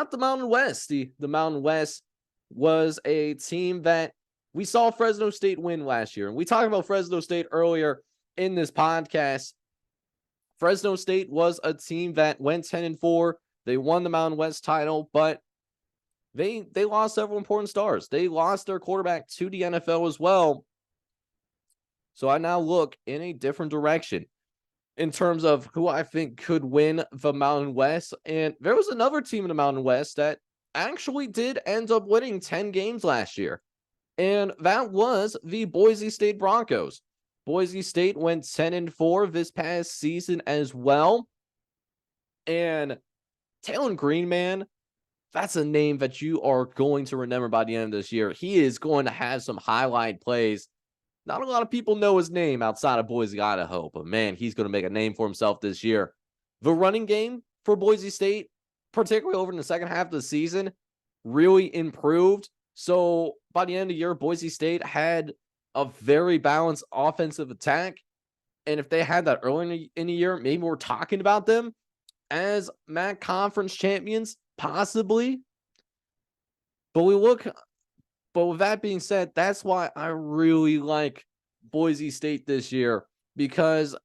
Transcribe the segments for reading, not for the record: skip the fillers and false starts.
at the Mountain West. The Mountain West was a team that we saw Fresno State win last year. And we talked about Fresno State earlier in this podcast. Fresno State was a team that went 10-4. They won the Mountain West title, but they lost several important stars. They lost their quarterback to the NFL as well. So I now look in a different direction in terms of who I think could win the Mountain West. And there was another team in the Mountain West that actually did end up winning 10 games last year. And that was the Boise State Broncos. Boise State went 10-4 this past season as well. And Talon Green, man, that's a name that you are going to remember by the end of this year. He is going to have some highlight plays. Not a lot of people know his name outside of Boise, Idaho, but man, he's going to make a name for himself this year. The running game for Boise State, particularly over in the second half of the season, really improved. So by the end of the year, Boise State had a very balanced offensive attack. And if they had that early in the year, maybe we're talking about them as MAC conference champions, possibly. But with that being said, that's why I really like Boise State this year, because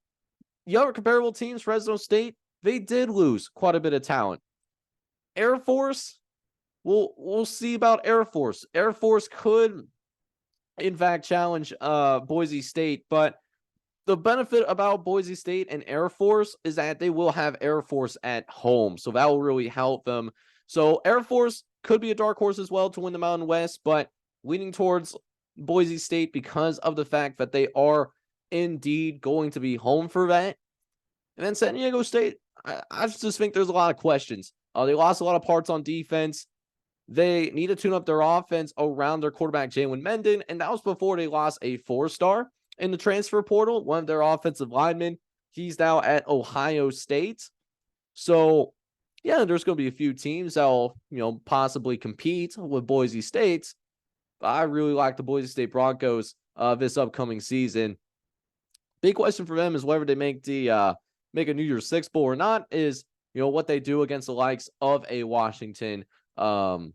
the other comparable teams, Fresno State, they did lose quite a bit of talent. Air Force, we'll see about Air Force. Air Force could, in fact, challenge Boise State, but the benefit about Boise State and Air Force is that they will have Air Force at home, so that will really help them. So Air Force could be a dark horse as well to win the Mountain West, but leaning towards Boise State because of the fact that they are indeed going to be home for that. And then San Diego State, I just think there's a lot of questions. They lost a lot of parts on defense. They need to tune up their offense around their quarterback, Jalen Menden, and that was before they lost a 4-star in the transfer portal, one of their offensive linemen. He's now at Ohio State. So, yeah, there's going to be a few teams that will, possibly compete with Boise State. I really like the Boise State Broncos this upcoming season. Big question for them is whether they make a New Year's Six Bowl or not is, what they do against the likes of a Washington, because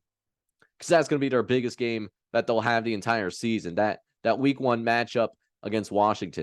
that's going to be their biggest game that they'll have the entire season, that week 1 matchup against Washington.